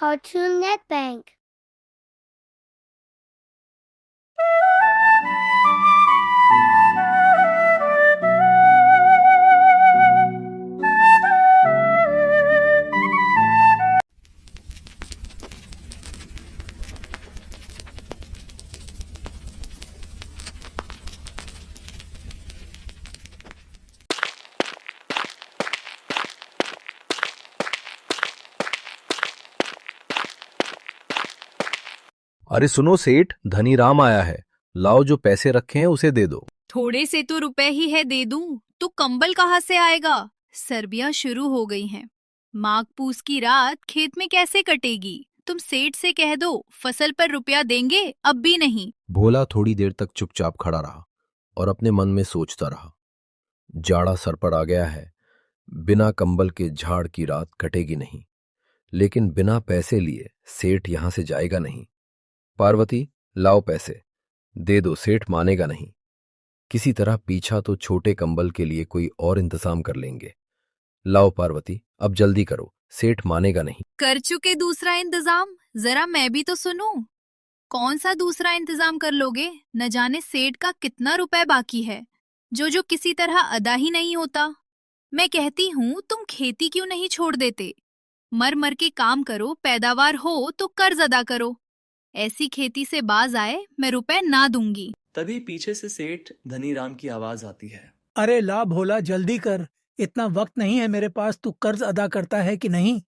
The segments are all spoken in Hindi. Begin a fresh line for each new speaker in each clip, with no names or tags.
Cartoon Netbank.
अरे सुनो सेठ, धनीराम आया है। लाओ, जो पैसे रखे हैं उसे दे दो।
थोड़े से तो रुपए ही है, दे दूं तो कंबल कहाँ से आएगा। सर्दियां शुरू हो गई हैं। माघ पूस की रात खेत में कैसे कटेगी। तुम सेठ से कह दो फसल पर रुपया देंगे, अब भी नहीं।
भोला थोड़ी देर तक चुपचाप खड़ा रहा और अपने मन में सोचता रहा। जाड़ा सर पर आ गया है। बिना कंबल के झाड़ की रात कटेगी नहीं, लेकिन बिना पैसे लिए सेठ यहां से जाएगा नहीं। पार्वती, लाओ पैसे। दे दो, सेठ मानेगा नहीं। किसी तरह पीछा तो छोटे कंबल के लिए कोई और इंतजाम कर लेंगे। लाओ पार्वती, अब जल्दी करो, सेठ मानेगा नहीं।
कर चुके दूसरा इंतजाम, जरा मैं भी तो सुनूं। कौन सा दूसरा इंतजाम कर लोगे। न जाने सेठ का कितना रुपए बाकी है, जो किसी तरह अदा ही नहीं होता। मैं कहती हूँ तुम खेती क्यों नहीं छोड़ देते। मर मर के काम करो, पैदावार हो तो कर्ज अदा करो। ऐसी खेती से बाज आए मैं रुपए ना दूंगी।
तभी पीछे से सेठ धनीराम की आवाज आती है।
अरे ला भोला, जल्दी कर, इतना वक्त नहीं है मेरे पास। तू कर्ज अदा करता है कि नहीं?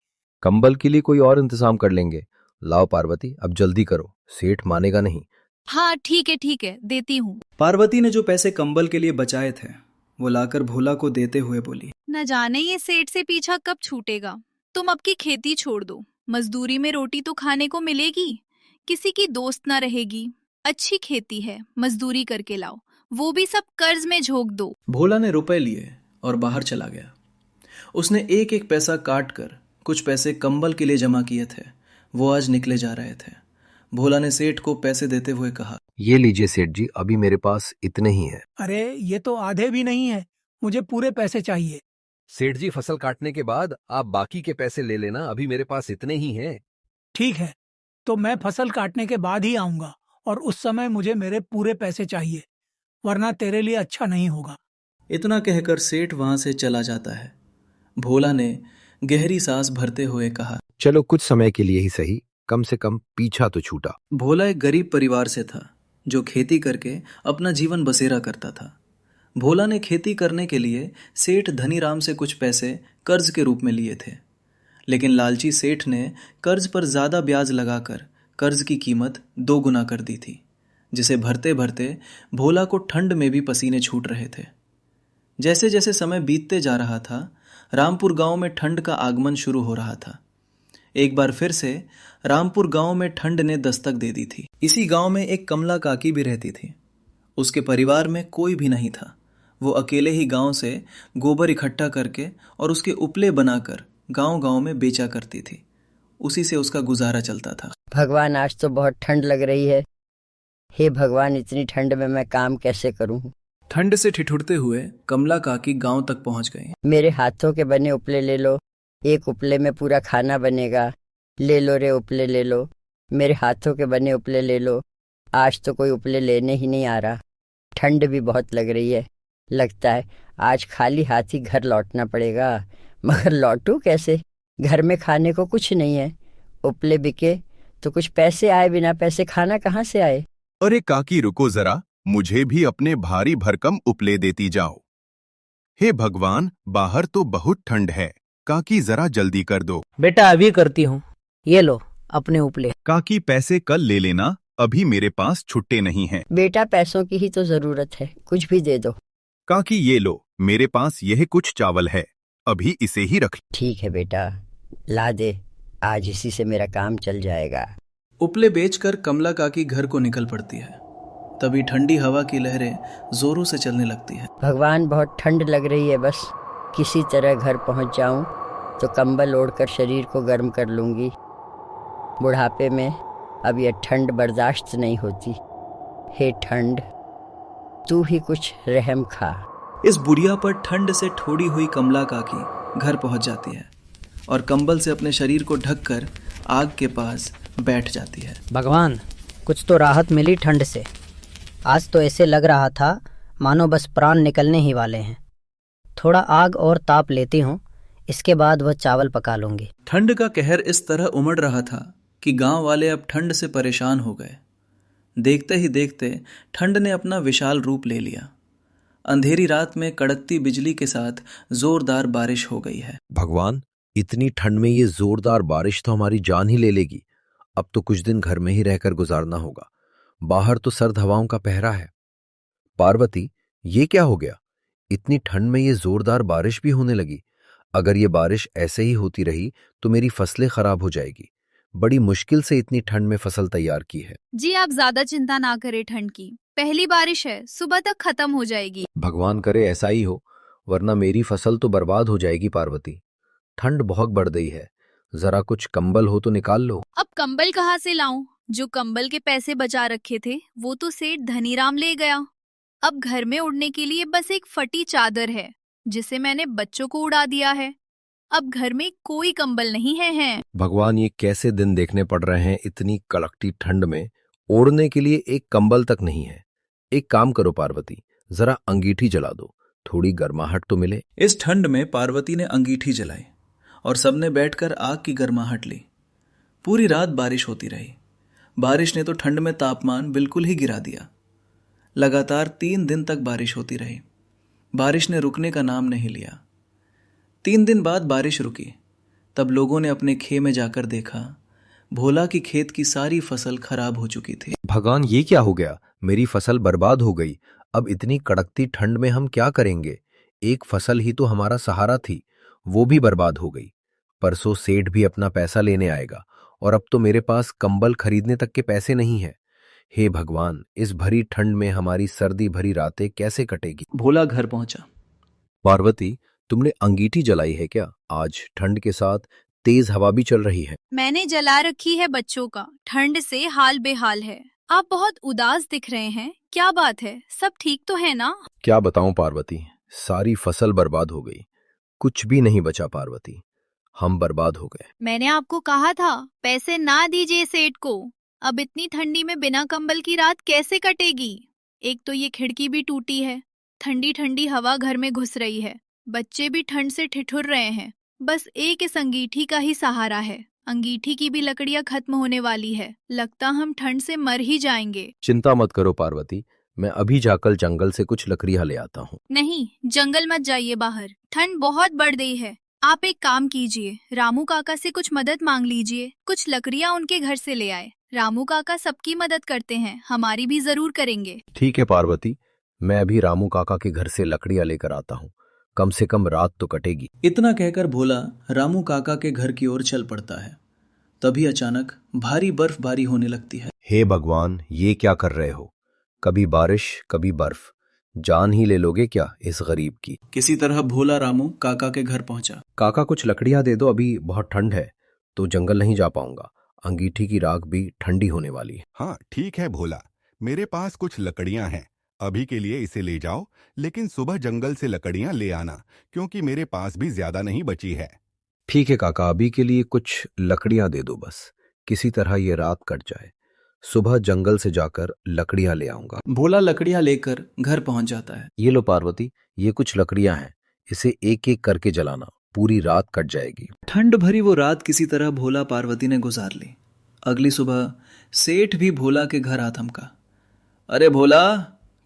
कंबल के लिए कोई और इंतजाम कर लेंगे। लाओ पार्वती, अब जल्दी करो, सेठ मानेगा नहीं।
हाँ ठीक है, देती हूँ।
पार्वती ने जो पैसे कंबल के लिए बचाए थे वो लाकर भोला को देते हुए बोली,
न जाने ये सेठ से पीछा कब छूटेगा। तुम अब की खेती छोड़ दो, मजदूरी में रोटी तो खाने को मिलेगी, किसी की दोस्त ना रहेगी। अच्छी खेती है, मजदूरी करके लाओ, वो भी सब कर्ज में झोंक दो।
भोला ने रुपए लिए और बाहर चला गया। उसने एक एक पैसा काट कर कुछ पैसे कंबल के लिए जमा किए थे, वो आज निकले जा रहे थे। भोला ने सेठ को पैसे देते हुए कहा,
ये लीजिए सेठ जी, अभी मेरे पास इतने ही हैं।
अरे ये तो आधे भी नहीं है, मुझे पूरे पैसे चाहिए।
सेठ जी, फसल काटने के बाद आप बाकी के पैसे ले लेना, अभी मेरे पास इतने ही हैं।
ठीक है, तो मैं फसल काटने के बाद ही आऊंगा और उस समय मुझे मेरे पूरे पैसे चाहिए, वरना तेरे लिए अच्छा नहीं होगा।
इतना कहकर सेठ वहां से चला जाता है। भोला ने गहरी सांस भरते हुए कहा,
चलो कुछ समय के लिए ही सही, कम से कम पीछा तो छूटा।
भोला एक गरीब परिवार से था जो खेती करके अपना जीवन बसेरा करता था। भोला ने खेती करने के लिए सेठ धनीराम से कुछ पैसे कर्ज के रूप में लिए थे, लेकिन लालची सेठ ने कर्ज पर ज्यादा ब्याज लगाकर कर्ज की कीमत 2 गुना कर दी थी, जिसे भरते भरते भोला को ठंड में भी पसीने छूट रहे थे। जैसे जैसे समय बीतते जा रहा था, रामपुर गांव में ठंड का आगमन शुरू हो रहा था। एक बार फिर से रामपुर गांव में ठंड ने दस्तक दे दी थी। इसी गांव में एक कमला काकी भी रहती थी। उसके परिवार में कोई भी नहीं था। वो अकेले ही गांव से गोबर इकट्ठा करके और उसके उपले बनाकर गांव-गांव में बेचा करती थी। उसी से उसका गुजारा चलता था।
भगवान, आज तो बहुत ठंड लग रही है। हे भगवान, इतनी ठंड में मैं काम कैसे करूं।
ठंड से ठिठुरते हुए कमला काकी गांव तक पहुंच गई।
मेरे हाथों के बने उपले ले लो, एक उपले में पूरा खाना बनेगा। ले लो रे उपले, ले लो, मेरे हाथों के बने उपले ले लो। आज तो कोई उपले लेने ही नहीं आ रहा। ठंड भी बहुत लग रही है। लगता है आज खाली हाथ ही घर लौटना पड़ेगा, मगर लौटूं कैसे। घर में खाने को कुछ नहीं है। उपले बिके तो कुछ पैसे आए, बिना पैसे खाना कहाँ से आए।
अरे काकी रुको जरा, मुझे भी अपने भारी भरकम उपले देती जाओ। हे भगवान, बाहर तो बहुत ठंड है, काकी जरा जल्दी कर दो।
बेटा अभी करती हूँ, ये लो अपने उपले।
काकी पैसे कल ले लेना, अभी मेरे पास छुट्टे नहीं हैं।
बेटा पैसों की ही तो जरूरत है, कुछ भी दे दो।
काकी ये लो, मेरे पास यह कुछ चावल है, अभी इसे ही रख।
ठीक है बेटा, ला दे, आज इसी से मेरा काम चल जाएगा।
उपले बेचकर कमला काकी घर को निकल पड़ती है। तभी ठंडी हवा की लहरें जोरों से चलने लगती है।
भगवान, बहुत ठंड लग रही है, बस किसी तरह घर पहुंच जाऊं तो कंबल ओढ़कर शरीर को गर्म कर लूंगी। बुढ़ापे में अब यह ठंड बर्दाश्त नहीं होती। हे ठंड, तू ही कुछ रहम खा।
इस बुढ़िया पर ठंड से ठोड़ी हुई कमला काकी घर पहुंच जाती है और कंबल से अपने शरीर को ढककर आग के पास बैठ जाती है।
भगवान, कुछ तो राहत मिली ठंड से। आज तो ऐसे लग रहा था मानो बस प्राण निकलने ही वाले हैं। थोड़ा आग और ताप लेती हूँ, इसके बाद वह चावल पका लूंगी।
ठंड का कहर इस तरह उमड़ रहा था कि गांव वाले अब ठंड से परेशान हो गए। देखते ही देखते ठंड ने अपना विशाल रूप ले लिया। अंधेरी रात में कड़कती बिजली के साथ जोरदार बारिश हो गई है।
भगवान, इतनी ठंड में ये जोरदार बारिश तो हमारी जान ही ले लेगी। अब तो कुछ दिन घर में ही रहकर गुजारना होगा। बाहर तो सर्द हवाओं का पहरा है। पार्वती, ये क्या हो गया? इतनी ठंड में ये जोरदार बारिश भी होने लगी। अगर ये बारिश ऐसे ही होती रही तो मेरी फसलें खराब हो जाएगी। बड़ी मुश्किल से इतनी ठंड में फसल तैयार की है।
जी आप ज्यादा चिंता ना करें, ठंड की पहली बारिश है, सुबह तक खत्म हो जाएगी।
भगवान करे ऐसा ही हो, वरना मेरी फसल तो बर्बाद हो जाएगी। पार्वती, ठंड बहुत बढ़ गई है, जरा कुछ कंबल हो तो निकाल लो।
अब कंबल कहाँ से लाऊं? जो कंबल के पैसे बचा रखे थे वो तो सेठ धनीराम ले गया। अब घर में उड़ने के लिए बस एक फटी चादर है जिसे मैंने बच्चों को उड़ा दिया है। अब घर में कोई कंबल नहीं है।
भगवान, ये कैसे दिन देखने पड़ रहे हैं। इतनी कड़कती ठंड में ओढ़ने के लिए एक कंबल तक नहीं है। एक काम करो पार्वती, जरा अंगीठी जला दो, थोड़ी गर्माहट तो मिले।
इस ठंड में पार्वती ने अंगीठी जलाई और सबने बैठकर आग की गर्माहट ली। पूरी रात बारिश होती रही। बारिश ने तो ठंड में तापमान बिल्कुल ही गिरा दिया। लगातार 3 दिन तक बारिश होती रही। बारिश ने रुकने का नाम नहीं लिया। 3 दिन बाद बारिश रुकी। तब लोगों ने अपने खेत में जाकर देखा, भोला की खेत की सारी फसल खराब हो चुकी थी।
भगवान, ये क्या हो गया? मेरी फसल बर्बाद हो गई। अब इतनी कड़कती ठंड में हम क्या करेंगे? एक फसल ही तो हमारा सहारा थी, वो भी बर्बाद हो गई। परसों सेठ भी अपना पैसा लेने आएगा और अब तो मेरे पास कंबल खरीदने तक के पैसे नहीं है। हे भगवान, इस भरी ठंड में हमारी सर्दी भरी रातें कैसे कटेगी?
भोला घर पहुंचा।
पार्वती, तुमने अंगीठी जलाई है क्या? आज ठंड के साथ तेज हवा भी चल रही है।
मैंने जला रखी है बच्चों का, ठंड से हाल बेहाल है। आप बहुत उदास दिख रहे हैं, क्या बात है? सब ठीक तो है ना?
क्या बताऊं पार्वती, सारी फसल बर्बाद हो गई, कुछ भी नहीं बचा। पार्वती, हम बर्बाद हो गए।
मैंने आपको कहा था पैसे ना दीजिए सेठ को। अब इतनी ठंडी में बिना कंबल की रात कैसे कटेगी? एक तो ये खिड़की भी टूटी है, ठंडी ठंडी हवा घर में घुस रही है, बच्चे भी ठंड से ठिठुर रहे हैं। बस एक इस अंगीठी का ही सहारा है। अंगीठी की भी लकड़ियां खत्म होने वाली है। लगता हम ठंड से मर ही जाएंगे।
चिंता मत करो पार्वती, मैं अभी जाकर जंगल से कुछ लकड़ियां ले आता हूँ।
नहीं, जंगल मत जाइए बाहर, ठंड बहुत बढ़ गई है। आप एक काम कीजिए, रामू काका से कुछ मदद मांग लीजिए, कुछ लकड़ियां उनके घर से ले आए। रामू काका सबकी मदद करते हैं, हमारी भी जरूर करेंगे।
ठीक है पार्वती, मैं अभी रामू काका के घर से लकड़ियां लेकर आता हूँ, कम से कम रात तो कटेगी।
इतना कहकर भोला रामू काका के घर की ओर चल पड़ता है। तभी अचानक भारी बर्फबारी होने लगती है।
हे भगवान, ये क्या कर रहे हो? कभी बारिश कभी बर्फ, जान ही ले लोगे क्या इस गरीब की?
किसी तरह भोला रामू काका के घर पहुंचा।
काका, कुछ लकड़ियां दे दो, अभी बहुत ठंड है तो जंगल नहीं जा पाऊंगा। अंगीठी की राख भी ठंडी होने वाली है।
हाँ ठीक है भोला, मेरे पास कुछ लकड़ियां हैं, अभी के लिए इसे ले जाओ, लेकिन सुबह जंगल से लकड़ियां ले आना, क्योंकि मेरे पास भी ज्यादा नहीं बची है।
ठीक है काका, अभी के लिए कुछ लकड़ियां दे दो, बस किसी तरह ये रात कट जाए। सुबह जंगल से जाकर लकड़ियां ले आऊंगा।
भोला लकड़ियां लेकर घर पहुंच जाता है।
ये लो पार्वती, ये कुछ लकड़ियां हैं, इसे एक एक करके जलाना, पूरी रात कट जाएगी।
ठंड भरी वो रात किसी तरह भोला पार्वती ने गुजार ली। अगली सुबह सेठ भी भोला के घर आ थमका। अरे भोला,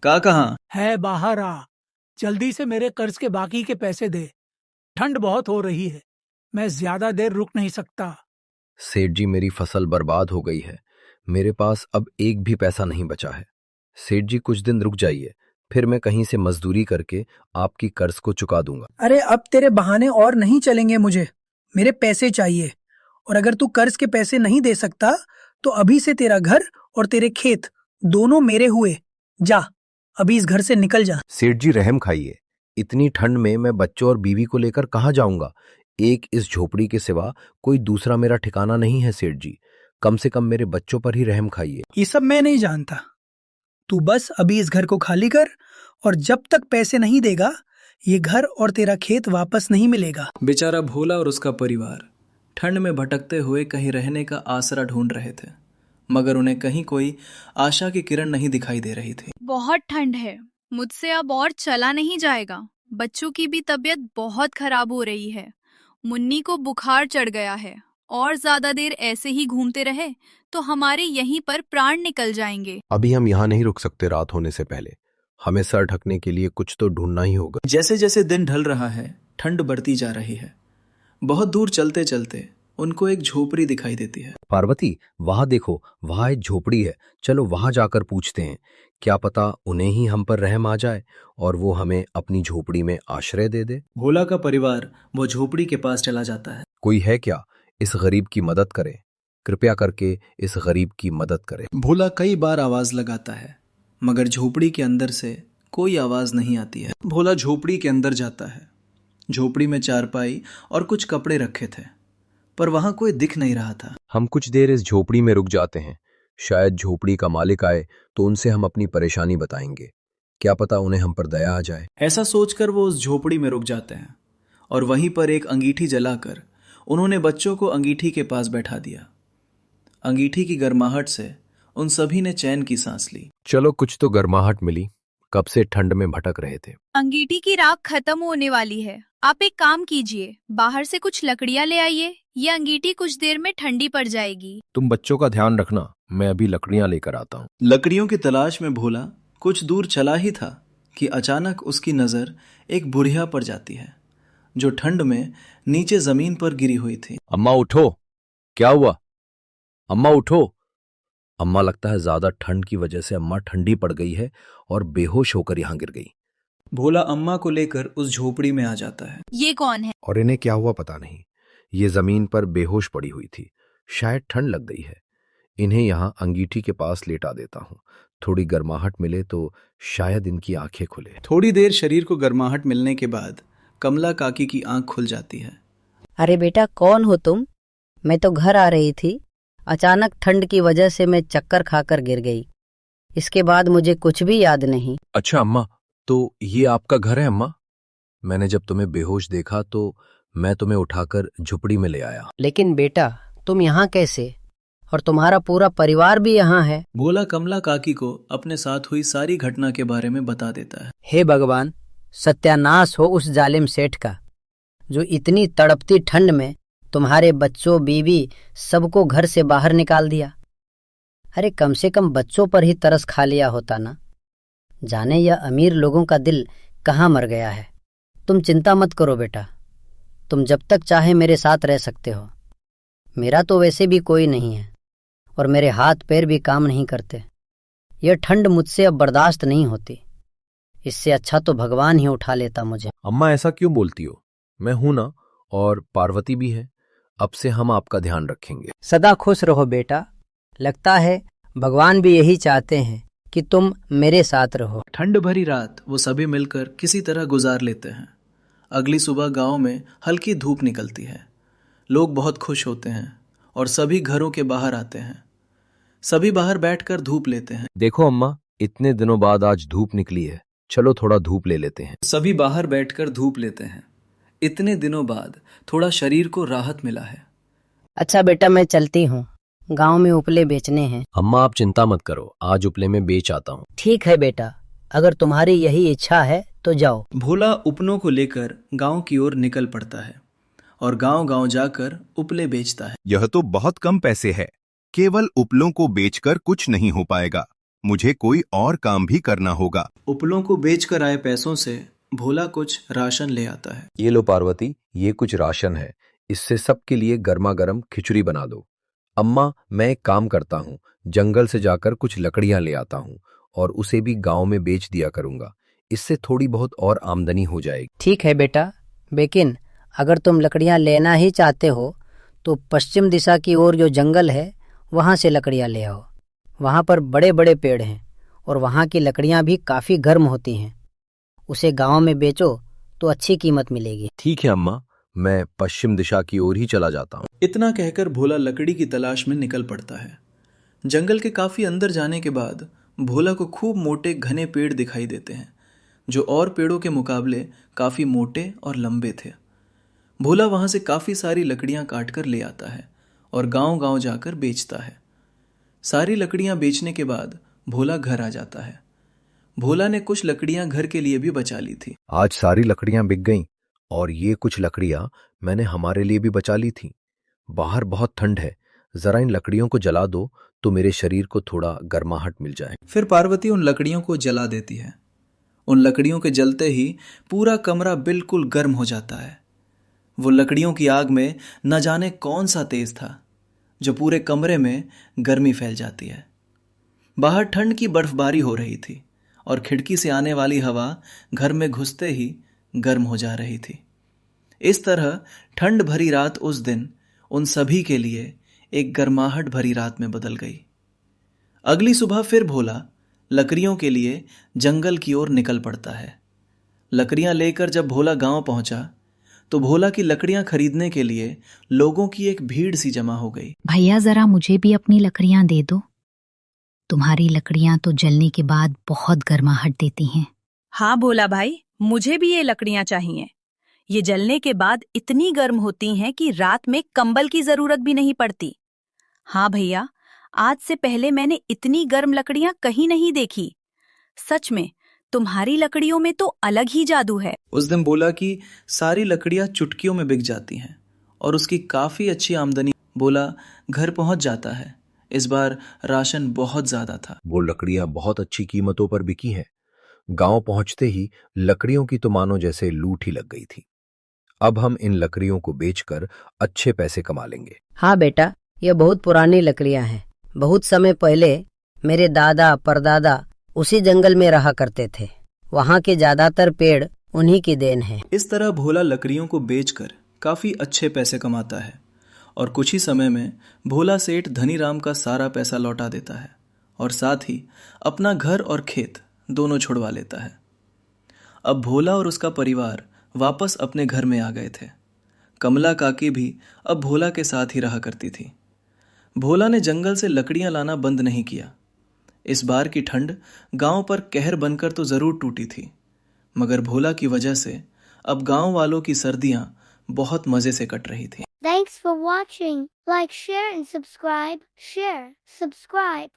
का कहाँ
है? बाहर आ, जल्दी से मेरे कर्ज के बाकी के पैसे दे। ठंड बहुत हो रही है, मैं ज्यादा देर रुक नहीं सकता।
सेठ जी, मेरी फसल बर्बाद हो गई है, मेरे पास अब एक भी पैसा नहीं बचा है। सेठ जी, कुछ दिन रुक जाइए, फिर मैं कहीं से मजदूरी करके आपकी कर्ज को चुका दूंगा।
अरे अब तेरे बहाने और नहीं चलेंगे, मुझे मेरे पैसे चाहिए। और अगर तू कर्ज के पैसे नहीं दे सकता तो अभी से तेरा घर और तेरे खेत दोनों मेरे हुए। जा, अभी इस घर से निकल जा।
सेठ जी, रहम खाइए, इतनी ठंड में मैं बच्चों और बीवी को लेकर कहाँ जाऊंगा? एक इस झोपड़ी के सिवा कोई दूसरा मेरा ठिकाना नहीं है। सेठ जी, कम से कम मेरे बच्चों पर ही रहम खाइए।
ये सब मैं नहीं जानता, तू बस अभी इस घर को खाली कर, और जब तक पैसे नहीं देगा ये घर और तेरा खेत वापस नहीं मिलेगा।
बेचारा भोला और उसका परिवार ठंड में भटकते हुए कहीं रहने का आसरा ढूंढ रहे थे, मगर उन्हें कहीं कोई आशा की किरण नहीं दिखाई दे रही थी।
बहुत ठंड है, मुझसे अब और चला नहीं जाएगा। बच्चों की भी तबीयत बहुत खराब हो रही है। मुन्नी को बुखार चढ़ गया है, और ज्यादा देर ऐसे ही घूमते रहे तो हमारे यहीं पर प्राण निकल जाएंगे।
अभी हम यहाँ नहीं रुक सकते रात होने से पहले। हमें सर ढकने के लिए कुछ तो ढूंढना ही होगा।
जैसे जैसे दिन ढल रहा है, ठंड बढ़ती जा रही है। बहुत दूर चलते चलते उनको एक झोपड़ी दिखाई देती है।
पार्वती, वहां देखो, वहां एक झोपड़ी है। चलो वहां जाकर पूछते हैं। क्या पता उन्हें ही हम पर रहम आ जाए और वो हमें अपनी झोपड़ी में आश्रय दे दे।
भोला का परिवार वो झोपड़ी के पास चला जाता है।
कोई है क्या? इस गरीब की मदद करे, कृपया करके इस गरीब की मदद करे।
भोला कई बार आवाज लगाता है, मगर झोपड़ी के अंदर से कोई आवाज नहीं आती है। भोला झोपड़ी के अंदर जाता है। झोपड़ी में चारपाई और कुछ कपड़े रखे थे, पर वहां कोई दिख नहीं रहा था।
हम कुछ देर इस झोपड़ी में रुक जाते हैं। शायद झोपड़ी का मालिक आए तो उनसे हम अपनी परेशानी बताएंगे। क्या पता उन्हें हम पर दया आ जाए।
ऐसा सोचकर वो उस झोपड़ी में रुक जाते हैं और वहीं पर एक अंगीठी जलाकर उन्होंने बच्चों को अंगीठी के पास बैठा दिया। अंगीठी की गर्माहट से उन सभी ने चैन की सांस ली।
चलो कुछ तो गर्माहट मिली। कब से ठंड में भटक रहे थे।
अंगीठी की राख खत्म होने वाली है। आप एक काम कीजिए, बाहर से कुछ लकड़ियां ले आइए। ये अंगीठी कुछ देर में ठंडी पड़ जाएगी।
तुम बच्चों का ध्यान रखना, मैं अभी लकड़ियां लेकर आता हूँ।
लकड़ियों की तलाश में भोला कुछ दूर चला ही था कि अचानक उसकी नजर एक बुढ़िया पर जाती है, जो ठंड में नीचे जमीन पर गिरी हुई थी।
अम्मा उठो, क्या हुआ? अम्मा उठो। अम्मा, लगता है ज्यादा ठंड की वजह से अम्मा ठंडी पड़ गई है और बेहोश होकर यहाँ गिर गई।
भोला अम्मा को लेकर उस झोपड़ी में आ जाता है।
ये कौन है?
और इन्हें क्या हुआ पता नहीं। ये जमीन पर बेहोश पड़ी हुई थी। शायद ठंड लग गई है। इन्हें यहाँ अंगीठी के पास लेटा देता हूँ। थोड़ी गर्माहट मिले तो शायद इनकी आंखें खुले।
थोड़ी देर शरीर को गर्माहट मिलने के बाद कमला काकी की आंख खुल जाती है।
अरे बेटा, कौन हो तुम? मैं तो घर आ रही थी। अचानक ठंड की वजह से मैं चक्कर खाकर गिर गई। इसके बाद मुझे कुछ भी याद नहीं।
अच्छा अम्मा, तो ये आपका घर है अम्मा? मैंने जब तुम्हें बेहोश देखा तो मैं तुम्हें उठाकर झुपड़ी में ले आया।
लेकिन बेटा, तुम यहाँ कैसे? और तुम्हारा पूरा परिवार भी यहाँ है।
भोला कमला काकी को अपने साथ हुई सारी घटना के बारे में बता देता है।
हे भगवान, सत्यानाश हो उस जालिम सेठ का, जो इतनी तड़पती ठंड में तुम्हारे बच्चों, बीवी सबको घर से बाहर निकाल दिया। अरे कम से कम बच्चों पर ही तरस खा लिया होता ना। जाने यह अमीर लोगों का दिल कहाँ मर गया है। तुम चिंता मत करो बेटा, तुम जब तक चाहे मेरे साथ रह सकते हो। मेरा तो वैसे भी कोई नहीं है और मेरे हाथ पैर भी काम नहीं करते। यह ठंड मुझसे अब बर्दाश्त नहीं होती। इससे अच्छा तो भगवान ही उठा लेता मुझे।
अम्मा, ऐसा क्यों बोलती हो? मैं हूं ना, और पार्वती भी है। अब से हम आपका ध्यान रखेंगे।
सदा खुश रहो बेटा। लगता है भगवान भी यही चाहते हैं कि तुम मेरे साथ रहो।
ठंड भरी रात वो सभी मिलकर किसी तरह गुजार लेते हैं। अगली सुबह गांव में हल्की धूप निकलती है। लोग बहुत खुश होते हैं और सभी घरों के बाहर आते हैं। सभी बाहर बैठकर धूप लेते हैं।
देखो अम्मा, इतने दिनों बाद आज धूप निकली है। चलो थोड़ा धूप ले लेते हैं।
सभी बाहर बैठकर धूप लेते हैं। इतने दिनों बाद थोड़ा शरीर को राहत मिला है।
अच्छा बेटा, मैं चलती हूँ। गांव में उपले बेचने हैं।
अम्मा, आप चिंता मत करो, आज उपले में बेच आता हूँ।
ठीक है बेटा, अगर तुम्हारी यही इच्छा है तो जाओ।
भोला उपलों को लेकर गांव की ओर निकल पड़ता है और गांव-गांव जाकर उपले बेचता है।
यह तो बहुत कम पैसे है। केवल उपलों को बेचकर कुछ नहीं हो पाएगा। मुझे कोई और काम भी करना होगा।
उपलों को बेचकर आए पैसों से भोला कुछ राशन ले आता है।
ये लो पार्वती, ये कुछ राशन है। इससे सबके लिए गर्मा गर्म खिचड़ी बना दो। अम्मा, मैं एक काम करता हूँ, जंगल से जाकर कुछ लकड़ियां ले आता हूँ और उसे भी गांव में बेच दिया करूंगा। इससे थोड़ी बहुत और आमदनी हो जाएगी।
ठीक है बेटा, लेकिन अगर तुम लकड़ियां लेना ही चाहते हो तो पश्चिम दिशा की ओर जो जंगल है वहां से लकड़ियां ले आओ। वहां पर बड़े बड़े पेड़ हैं और वहां की लकड़ियां भी काफी गर्म होती हैं। उसे गांव में बेचो तो अच्छी कीमत मिलेगी।
ठीक है अम्मा, मैं पश्चिम दिशा की ओर ही चला जाता हूँ।
इतना कहकर भोला लकड़ी की तलाश में निकल पड़ता है। जंगल के काफी अंदर जाने के बाद भोला को खूब मोटे घने पेड़ दिखाई देते हैं, जो और पेड़ों के मुकाबले काफी मोटे और लंबे थे। भोला वहां से काफी सारी लकड़ियां काट कर ले आता है और गांव-गांव जाकर बेचता है। सारी लकड़ियां बेचने के बाद भोला घर आ जाता है। भोला ने कुछ लकड़ियां घर के लिए भी बचा ली थी।
आज सारी लकड़ियां बिक गईं और ये कुछ लकड़ियां मैंने हमारे लिए भी बचा ली थी। बाहर बहुत ठंड है, जरा इन लकड़ियों को जला दो तो मेरे शरीर को थोड़ा गर्माहट मिल जाए।
फिर पार्वती उन लकड़ियों को जला देती है। उन लकड़ियों के जलते ही पूरा कमरा बिल्कुल गर्म हो जाता है। वो लकड़ियों की आग में न जाने कौन सा तेज था जो पूरे कमरे में गर्मी फैल जाती है। बाहर ठंड की बर्फबारी हो रही थी और खिड़की से आने वाली हवा घर में घुसते ही गर्म हो जा रही थी। इस तरह ठंड भरी रात उस दिन उन सभी के लिए एक गर्माहट भरी रात में बदल गई। अगली सुबह फिर भोला लकड़ियों के लिए जंगल की ओर निकल पड़ता है। लकड़ियां लेकर जब भोला गांव पहुंचा तो भोला की लकड़ियां खरीदने के लिए लोगों की एक भीड़ सी जमा हो गई।
भैया जरा मुझे भी अपनी लकड़ियां दे दो। तुम्हारी लकड़ियां तो जलने के बाद बहुत गर्माहट देती हैं।
हाँ भोला भाई, मुझे भी ये लकड़ियां चाहिए। ये जलने के बाद इतनी गर्म होती हैं कि रात में कंबल की जरूरत भी नहीं पड़ती। हाँ भैया, आज से पहले मैंने इतनी गर्म लकड़ियां कहीं नहीं देखी। सच में तुम्हारी लकड़ियों में तो अलग ही जादू है।
उस दिन भोला की सारी लकड़ियां चुटकियों में बिक जाती हैं और उसकी काफी अच्छी आमदनी। भोला घर पहुंच जाता है। इस बार राशन बहुत ज्यादा था।
वो लकड़ियां बहुत अच्छी कीमतों पर बिकी हैं। गांव पहुंचते ही लकड़ियों की तो मानो जैसे लूट ही लग गई थी। अब हम इन लकड़ियों को बेचकर अच्छे पैसे कमा लेंगे।
हाँ बेटा, ये बहुत पुरानी लकड़ियां हैं। बहुत समय पहले मेरे दादा परदादा उसी जंगल में रहा करते थे। वहाँ के ज्यादातर पेड़ उन्हीं की देन है।
इस तरह भोला लकड़ियों को बेचकर काफी अच्छे पैसे कमाता है और कुछ ही समय में भोला सेठ धनीराम का सारा पैसा लौटा देता है और साथ ही अपना घर और खेत दोनों छुड़वा लेता है। अब भोला और उसका परिवार वापस अपने घर में आ गए थे। कमला काकी भी अब भोला के साथ ही रहा करती थी। भोला ने जंगल से लकड़ियां लाना बंद नहीं किया। इस बार की ठंड गांव पर कहर बनकर तो जरूर टूटी थी, मगर भोला की वजह से अब गांव वालों की सर्दियां बहुत मजे से कट रही थी।
Thanks for watching. Like, share and subscribe. Share, subscribe.